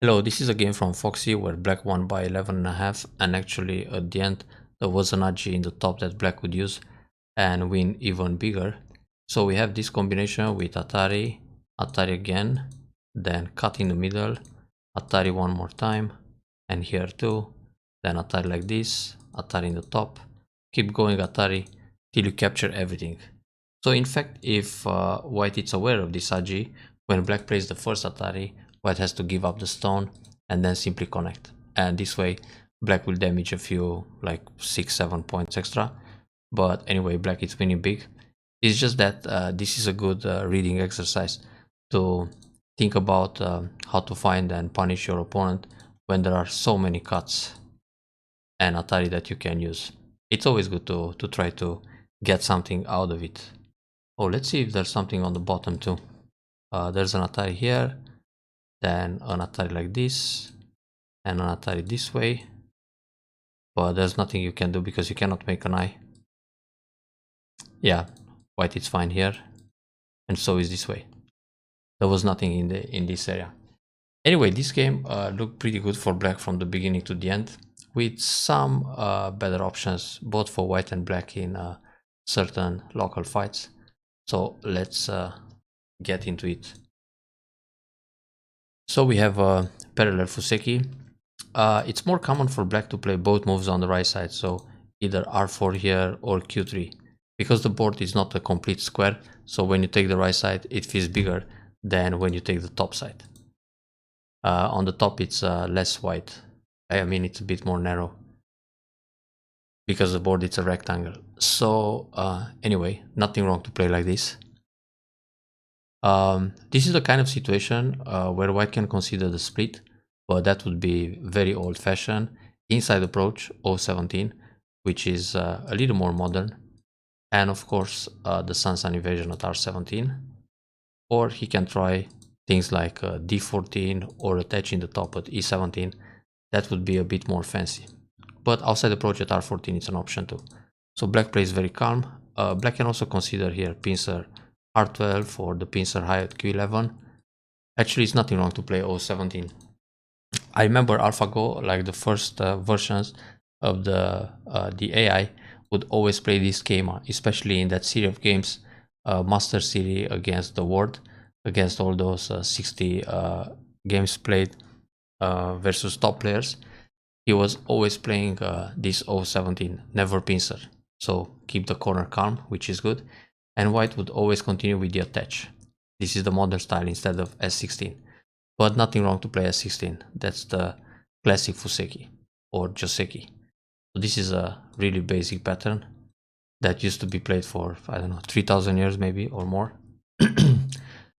Hello, this is a game from Foxxy where black won by 11.5, and actually at the end there was an agi in the top that black would use and win even bigger. So we have this combination with Atari, Atari again, then cut in the middle, Atari one more time, and here too, then Atari like this, Atari in the top, keep going Atari till you capture everything. So in fact, if white is aware of this agi, when black plays the first Atari, white has to give up the stone and then simply connect. And this way, black will damage a few, like 6-7 points extra. But anyway, black is winning big. It's just that this is a good reading exercise to think about how to find and punish your opponent when there are so many cuts and Atari that you can use. It's always good to try to get something out of it. Oh, let's see if there's something on the bottom too. There's an Atari here, then an Atari like this, and an Atari this way. But there's nothing you can do because you cannot make an eye. Yeah, white is fine here, and so is this way. There was nothing in this area. Anyway, this game looked pretty good for black from the beginning to the end, with some better options both for white and black in certain local fights. So let's get into it. So we have a parallel Fuseki. It's more common for black to play both moves on the right side, so either r4 here or q3, because the board is not a complete square, so when you take the right side it feels bigger than when you take the top side. On the top it's less wide, I mean it's a bit more narrow, because the board is a rectangle. So anyway, nothing wrong to play like this. This is the kind of situation where white can consider the split, but that would be very old-fashioned. Inside approach 017, which is a little more modern, and of course the Sun invasion at r17. Or he can try things like d14 or attaching the top at e17. That would be a bit more fancy. But outside approach at r14 it's an option too. So black plays very calm. Black can also consider here pincer r12 or the pincer high at q11. Actually, it's nothing wrong to play 017. I remember AlphaGo, like the first versions of the AI, would always play this schema, especially in that series of games, Master Series against the world, against all those 60 games played versus top players. He was always playing this 017, never pincer. So keep the corner calm, which is good. And white would always continue with the attach. This is the modern style instead of S16. But nothing wrong to play S16. That's the classic Fuseki or Joseki. So this is a really basic pattern that used to be played for, I don't know, 3000 years maybe or more.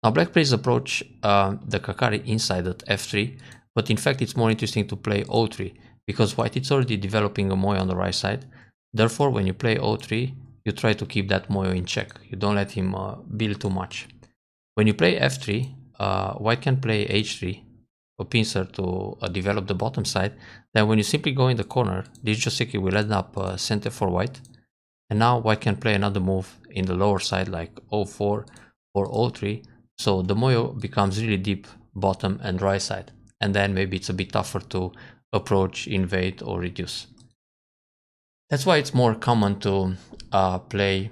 Now black plays approach the Kakari inside at f3, but in fact it's more interesting to play o3, because white is already developing a moyo on the right side. Therefore, when you play o3, you try to keep that moyo in check. You don't let him build too much. When you play f3, white can play h3, a pincer to develop the bottom side. Then when you simply go in the corner, this Joseki will end up center for white. And now white can play another move in the lower side like o4 or o3. So the moyo becomes really deep bottom and right side. And then maybe it's a bit tougher to approach, invade or reduce. That's why it's more common to play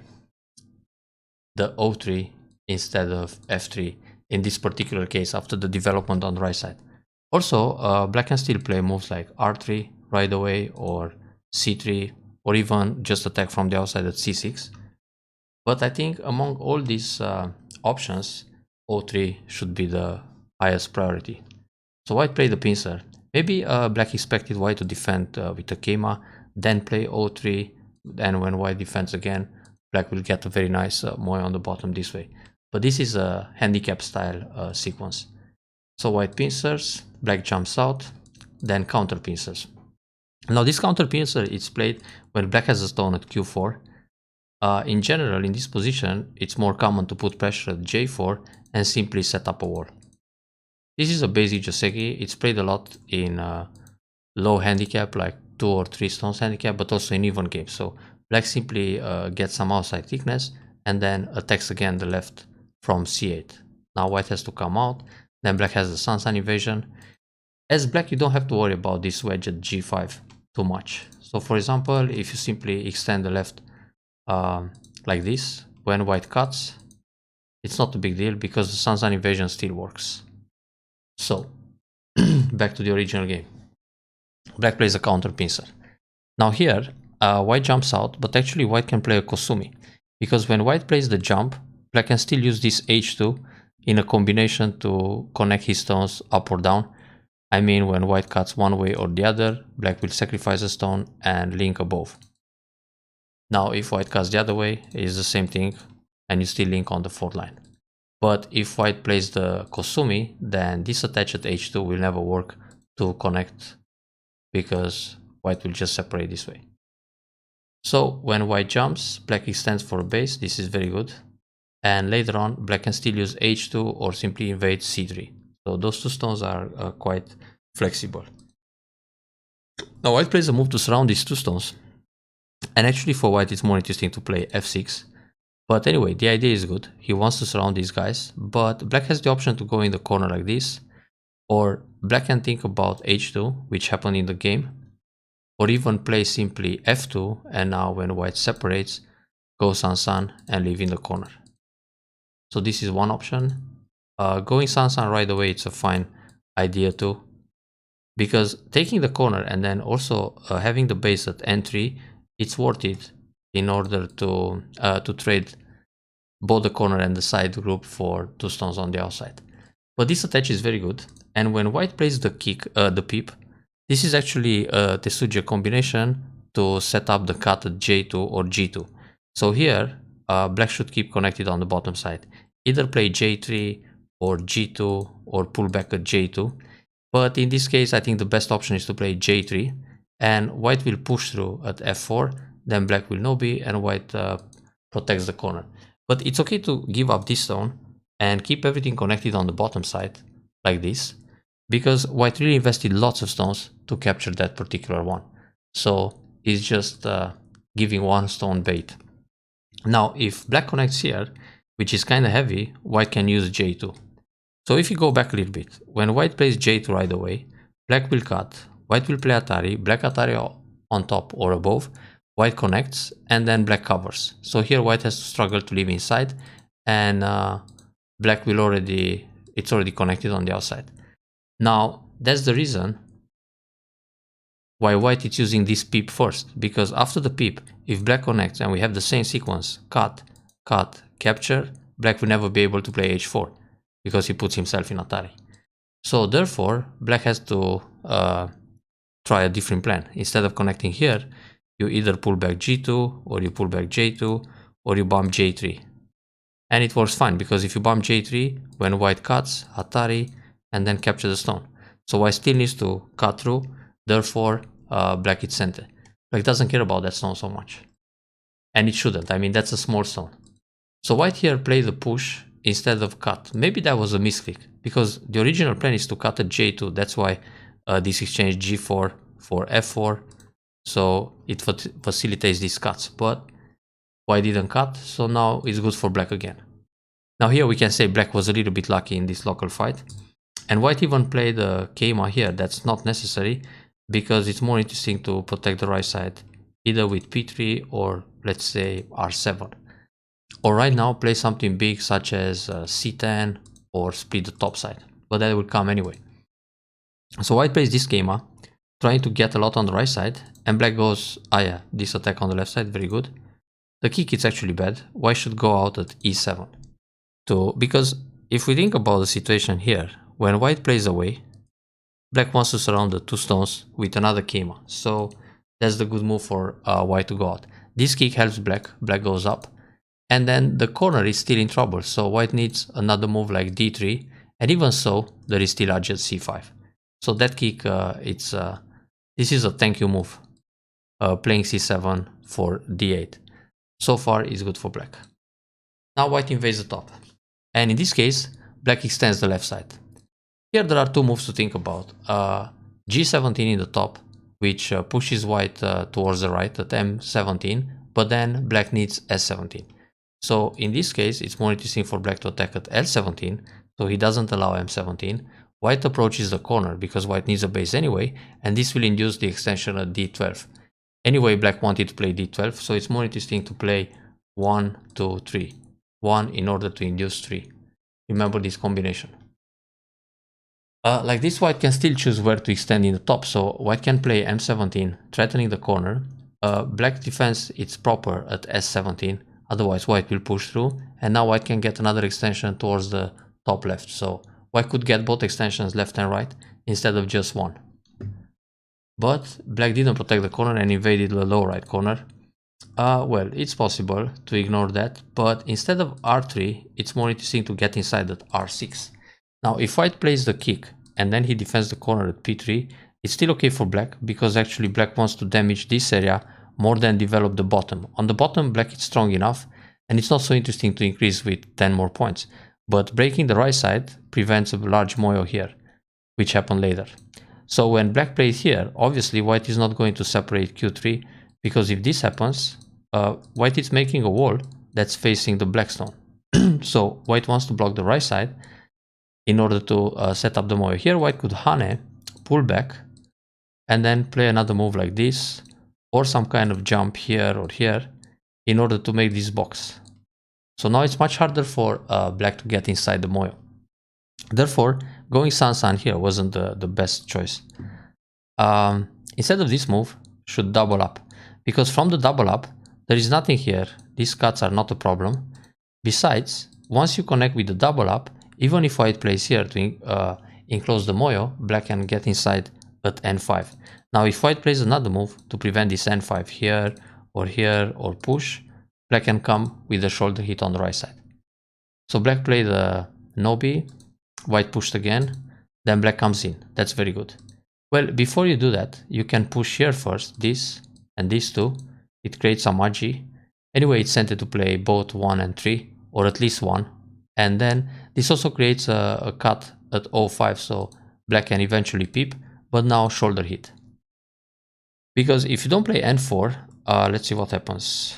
the o3 instead of f3 in this particular case after the development on the right side. Also, black can still play moves like r3 right away or c3, or even just attack from the outside at c6. But I think among all these options, o3 should be the highest priority. So white played the pincer. Maybe black expected white to defend with a Keima, then play o3, and when white defends again, black will get a very nice moyo on the bottom this way. But this is a handicap style sequence. So white pincers, black jumps out, then counter pincers. Now this counter pincer is played when black has a stone at q4. In general, in this position, it's more common to put pressure at j4 and simply set up a wall. This is a basic Joseki. It's played a lot in low handicap, like 2 or 3 stones handicap, but also in even games. So black simply gets some outside thickness and then attacks again the left from c8. Now white has to come out. Then black has the sun invasion. As black, you don't have to worry about this wedge at g5 too much. So for example, if you simply extend the left like this, when white cuts, it's not a big deal because the Sun invasion still works. So back to the original game. Black plays a counter pincer. Now here, white jumps out, but actually white can play a Kosumi, because when white plays the jump, black can still use this h2 in a combination to connect his stones up or down. I mean, when white cuts one way or the other, black will sacrifice a stone and link above. Now if white cuts the other way, it is the same thing and you still link on the 4th line. But if white plays the Kosumi, then this attached h2 will never work to connect, because white will just separate this way. So when white jumps, black extends for a base. This is very good. And later on, black can still use h2 or simply invade c3. So those two stones are quite flexible. Now white plays a move to surround these two stones. And actually for white, it's more interesting to play f6. But anyway, the idea is good. He wants to surround these guys, but black has the option to go in the corner like this, or black can think about h2, which happened in the game, or even play simply f2, and now when white separates, go Sun and leave in the corner. So this is one option. Going Sun right away, it's a fine idea too, because taking the corner and then also having the base at n3, it's worth it in order to trade both the corner and the side group for 2 stones on the outside. But this attach is very good, and when white plays the peep, this is actually a Tesuji combination to set up the cut at j2 or g2. So here, black should keep connected on the bottom side. Either play j3 or g2 or pull back at j2. But in this case, I think the best option is to play j3, and white will push through at f4, then black will no-b, and white protects the corner. But it's okay to give up this stone and keep everything connected on the bottom side, like this, because white really invested lots of stones to capture that particular one. So it's just giving one stone bait. Now, if black connects here, which is kind of heavy, white can use j2. So if you go back a little bit, when white plays j2 right away, black will cut, white will play Atari, black Atari on top or above, white connects, and then black covers. So here white has to struggle to leave inside, and black will it's already connected on the outside. Now that's the reason why white is using this peep first, because after the peep, if black connects and we have the same sequence, cut, cut, capture, black will never be able to play h4 because he puts himself in Atari. So therefore, black has to try a different plan. Instead of connecting here, you either pull back g2 or you pull back j2 or you bump j3. And it works fine, because if you bump j3, when white cuts, Atari, and then capture the stone. So white still needs to cut through, therefore black is center. Black doesn't care about that stone so much. And it shouldn't, I mean that's a small stone. So white here played the push instead of cut. Maybe that was a misclick, because the original plan is to cut at j2, that's why this exchange g4 for f4, so it facilitates these cuts, but white didn't cut, so now it's good for black again. Now here we can say black was a little bit lucky in this local fight, and white even played a Keima here. That's not necessary, because it's more interesting to protect the right side, either with p3 or let's say r7. Or right now play something big such as c10 or split the top side, but that will come anyway. So white plays this Keima, trying to get a lot on the right side, and black goes, ah yeah, this attack on the left side, very good. The kick is actually bad. White should go out at e7. Because if we think about the situation here, when white plays away, black wants to surround the 2 stones with another Keima. So that's the good move for white to go out. This kick helps black, black goes up, and then the corner is still in trouble. So white needs another move like d3, and even so, there is still edge at c5. So that kick, this is a thank you move, playing c7 for d8. So far is good for black. Now white invades the top, and in this case black extends the left side. Here there are 2 moves to think about. g17 in the top, which pushes white towards the right at m17, but then black needs s17. So in this case it's more interesting for black to attack at l17, so he doesn't allow m17, White approaches the corner because white needs a base anyway, and this will induce the extension at d12. Anyway, black wanted to play d12, so it's more interesting to play 1, 2, 3. 1 in order to induce 3. Remember this combination. Like this, white can still choose where to extend in the top, so white can play m17, threatening the corner. Black defense it's proper at s17, otherwise white will push through, and now white can get another extension towards the top left, so white could get both extensions left and right instead of just one. But black didn't protect the corner and invaded the low right corner. Well, it's possible to ignore that, but instead of r3, it's more interesting to get inside at r6. Now, if white plays the kick and then he defends the corner at p3, it's still okay for black, because actually black wants to damage this area more than develop the bottom. On the bottom, black is strong enough, and it's not so interesting to increase with 10 more points. But breaking the right side prevents a large moyo here, which happened later. So when black plays here, obviously white is not going to separate q3, because if this happens, white is making a wall that's facing the black stone. So white wants to block the right side in order to set up the moyo. Here white could hane, pull back, and then play another move like this, or some kind of jump here or here, in order to make this box. So now it's much harder for black to get inside the moyo. Therefore, going san-san here wasn't the best choice. Instead of this move, should double up, because from the double up, there is nothing here. These cuts are not a problem. Besides, once you connect with the double up, even if white plays here to enclose the moyo, black can get inside at n5. Now, if white plays another move to prevent this n5 here or push, black can come with a shoulder hit on the right side. So black played a no-b, white pushed again, then black comes in. That's very good. Well, before you do that, you can push here first, this and these two. It creates some agi. Anyway, it's sent to play both 1 and 3, or at least 1. And then this also creates a cut at 0.5, so black can eventually peep, but now shoulder hit. Because if you don't play n4, let's see what happens.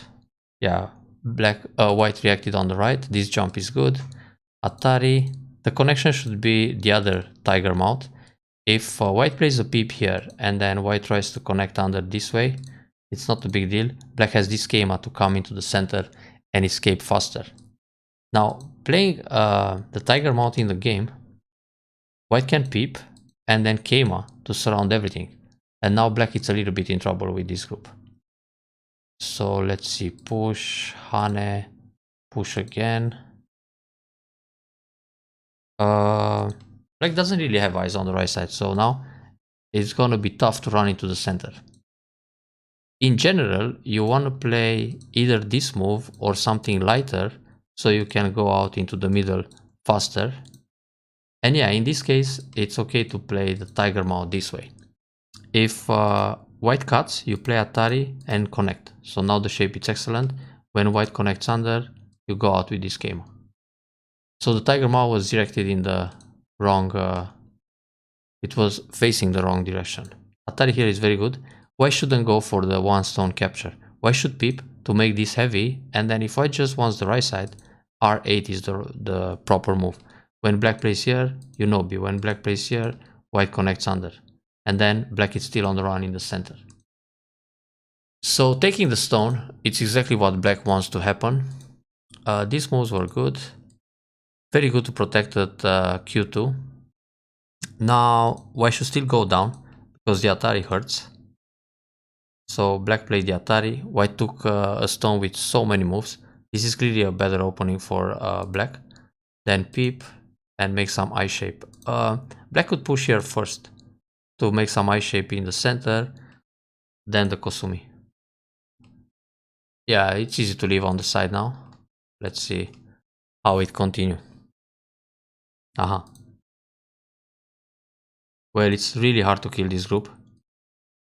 Yeah, white reacted on the right. This jump is good. Atari. The connection should be the other tiger mouth. If white plays a peep here and then white tries to connect under this way, it's not a big deal. Black has this schema to come into the center and escape faster. Now, playing the tiger mouth in the game, white can peep and then Keima to surround everything. And now black is a little bit in trouble with this group. So let's see, push, hane, push again. Black doesn't really have eyes on the right side, so now it's gonna be tough to run into the center. In general, you want to play either this move or something lighter, so you can go out into the middle faster. And yeah, in this case, it's okay to play the tiger mouth this way. If white cuts, you play Atari and connect. So now the shape is excellent. When white connects under, you go out with this schema. So the tiger mouth was directed in the wrong, it was facing the wrong direction. Atari here is very good. White shouldn't go for the one stone capture. White should peep to make this heavy, and then if white just wants the right side, r8 is the proper move. When black plays here, you know B. When black plays here, white connects under. And then black is still on the run in the center. So taking the stone, it's exactly what black wants to happen. These moves were good. Very good to protect at q2. Now white should still go down because the Atari hurts. So black played the Atari. White took a stone with so many moves. This is clearly a better opening for black. Then peep and make some eye shape. Black could push here first to make some eye shape in the center, then the Kosumi. Yeah, it's easy to leave on the side now. Let's see how it continues. Well, it's really hard to kill this group.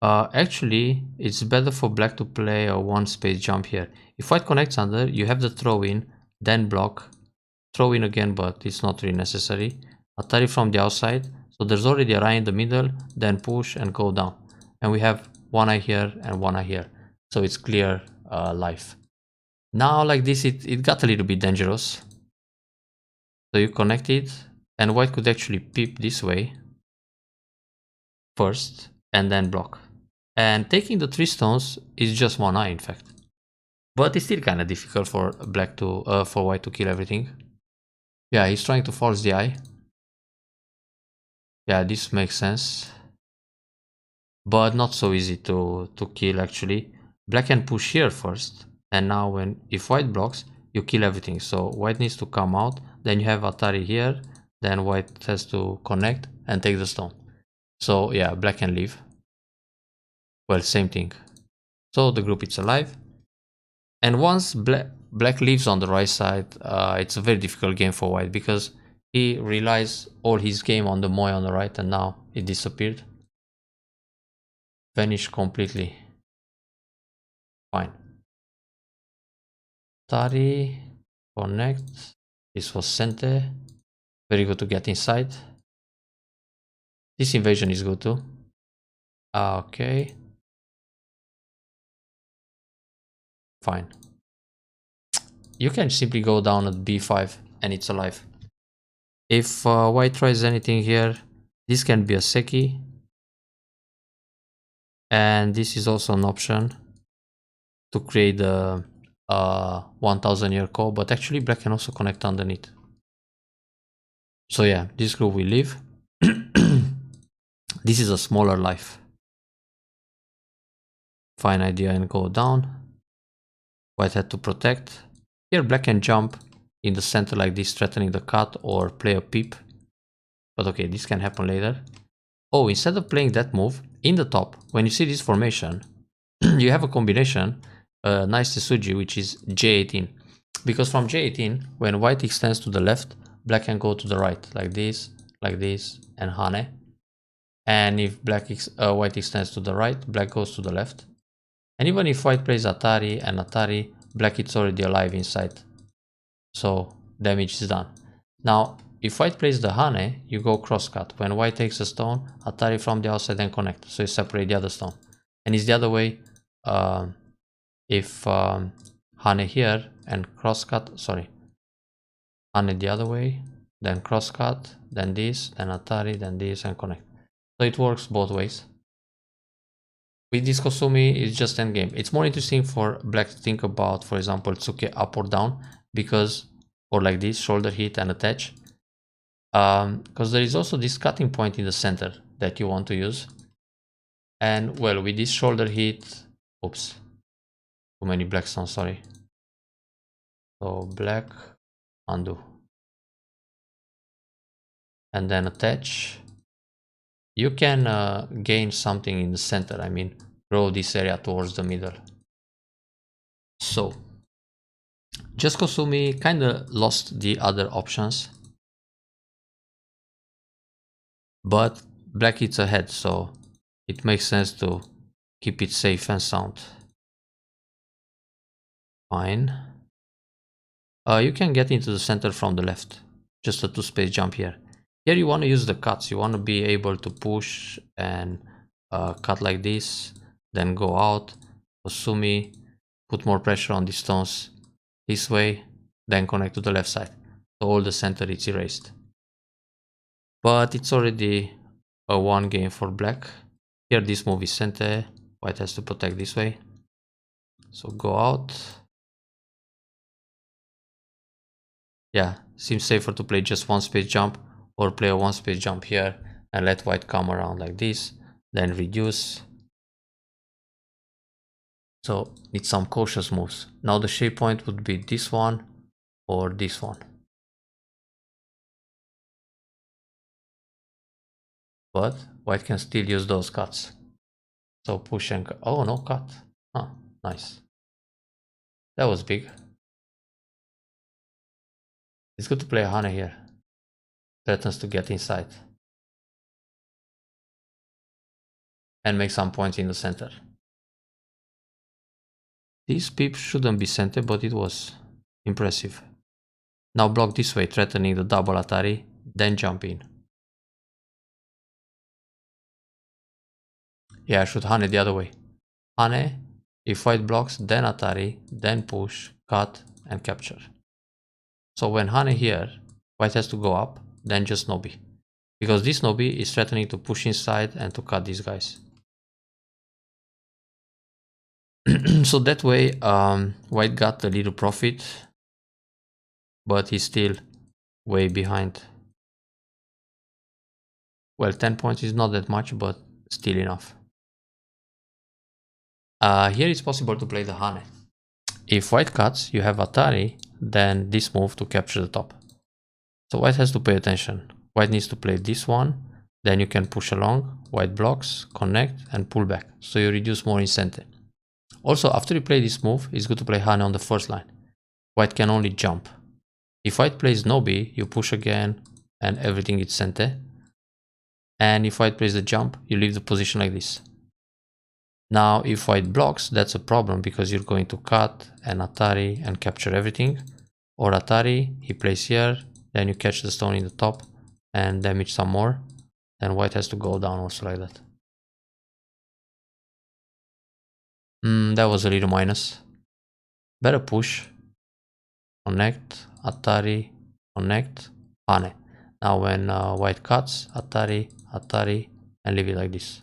Actually, it's better for black to play a one space jump here. If white connects under, you have the throw in, then block, throw in again, but it's not really necessary. Atari from the outside, so there's already a eye in the middle, then push and go down. And we have one eye here and one eye here, so it's clear life. Now like this, it got a little bit dangerous. So you connect it, and white could actually peep this way first and then block. And taking the 3 stones is just 1 eye in fact. But it's still kind of difficult for black to for white to kill everything. Yeah, he's trying to force the eye. Yeah, this makes sense. But not so easy to kill actually. Black can push here first, and now if white blocks, you kill everything. So white needs to come out, then you have Atari here, then white has to connect and take the stone. So yeah, black can leave. Well, same thing. So the group is alive. And once black leaves on the right side, it's a very difficult game for white because he relies all his game on the Moy on the right, and now it disappeared. Vanished completely. Fine. Tari, connect. This was Sente. Very good to get inside. This invasion is good too. Okay. Fine. You can simply go down at b5 and it's alive. If white tries anything here, this can be a Seki. And this is also an option to create the 1000-year call, but actually black can also connect underneath. So yeah, this group will leave. This is a smaller life. Fine idea and go down. White had to protect. Here black can jump in the center like this, threatening the cut or play a peep. But okay, this can happen later. Oh, instead of playing that move, in the top, when you see this formation, you have a combination, nice Tetsuji, which is J18. Because from J18, when white extends to the left, black can go to the right, like this, and Hane. And if white extends to the right, black goes to the left. And even if white plays Atari and Atari, black is already alive inside. So damage is done. Now, if white plays the Hane, you go crosscut. When white takes a stone, Atari from the outside and connect. So you separate the other stone. And it's the other way. If Hane here and crosscut, sorry. Hane the other way, then crosscut, then this, then Atari, then this, and connect. So it works both ways. With this Kosumi, it's just endgame. It's more interesting for black to think about, for example, Tsuke up or down, because, or like this, shoulder hit and attach. Because there is also this cutting point in the center that you want to use. And well, with this shoulder hit, oops, too many black stones, sorry. So black, undo. And then attach. You can gain something in the center, I mean, grow this area towards the middle. So, just Kosumi kinda lost the other options. But black is ahead, so it makes sense to keep it safe and sound. Fine. You can get into the center from the left. Just a 2-space jump here. Here you want to use the cuts. You want to be able to push and cut like this. Then go out. Kosumi. Put more pressure on the stones. This way. Then connect to the left side. So all the center is erased. But it's already a 1 game for black. Here this move is Sente. White has to protect this way. So go out. Yeah, seems safer to play just 1-space jump or play a 1-space jump here and let white come around like this, then reduce. So need some cautious moves. Now the shape point would be this one or this one. But white can still use those cuts. So push and cut. Oh, no cut. Huh, nice. That was big. It's good to play a Hane here. Threatens to get inside. And make some points in the center. This peep shouldn't be centered, but it was impressive. Now block this way, threatening the double Atari, then jump in. Yeah, I should Hane the other way. Hane, if white blocks, then Atari, then push, cut, and capture. So when Hane here, white has to go up, then just Nobi. Because this Nobi is threatening to push inside and to cut these guys. So that way, white got a little profit, but he's still way behind. Well, 10 points is not that much, but still enough. Here it's possible to play the Hane. If white cuts, you have Atari, then this move to capture the top. So white has to pay attention. White needs to play this one, then you can push along, white blocks, connect, and pull back, so you reduce more incentive. Also, after you play this move, it's good to play Hane on the first line. White can only jump. If white plays Nobi, you push again, and everything is sente. And if white plays the jump, you leave the position like this. Now, if white blocks, that's a problem because you're going to cut and Atari and capture everything. Or Atari, he plays here, then you catch the stone in the top and damage some more. Then white has to go down also like that. That was a little minus. Better push. Connect, Atari, connect, Hane. Now when white cuts, Atari, Atari, and leave it like this.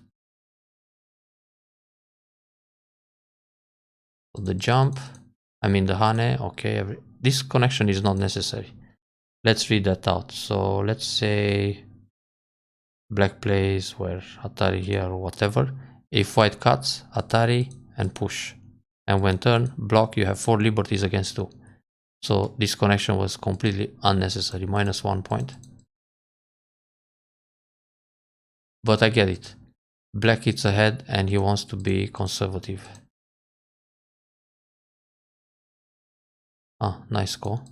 So the jump, I mean the Hane, okay, this connection is not necessary. Let's read that out. So let's say black plays where Atari here or whatever. If white cuts, Atari and push. And when turn, block, you have 4 liberties against 2. So this connection was completely unnecessary, -1 point. But I get it. Black hits ahead and he wants to be conservative. Ah, nice call.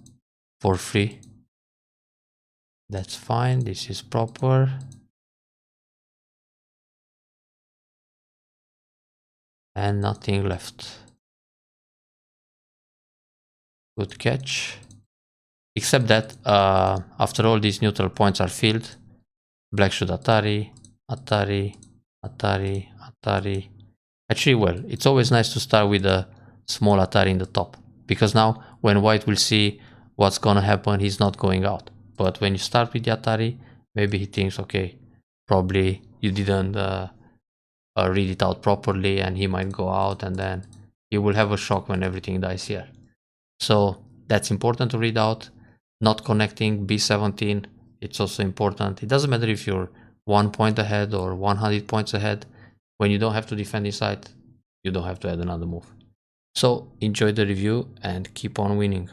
For free. That's fine, this is proper. And nothing left. Good catch. Except that after all these neutral points are filled, black should Atari, Atari, Atari, Atari. Actually, well, it's always nice to start with a small Atari in the top. Because now, when white will see what's gonna happen, he's not going out. But when you start with the Atari, maybe he thinks, okay, probably you didn't read it out properly and he might go out and then you will have a shock when everything dies here. So that's important to read out. Not connecting B17, it's also important. It doesn't matter if you're 1 point ahead or 100 points ahead. When you don't have to defend inside, you don't have to add another move. So enjoy the review and keep on winning.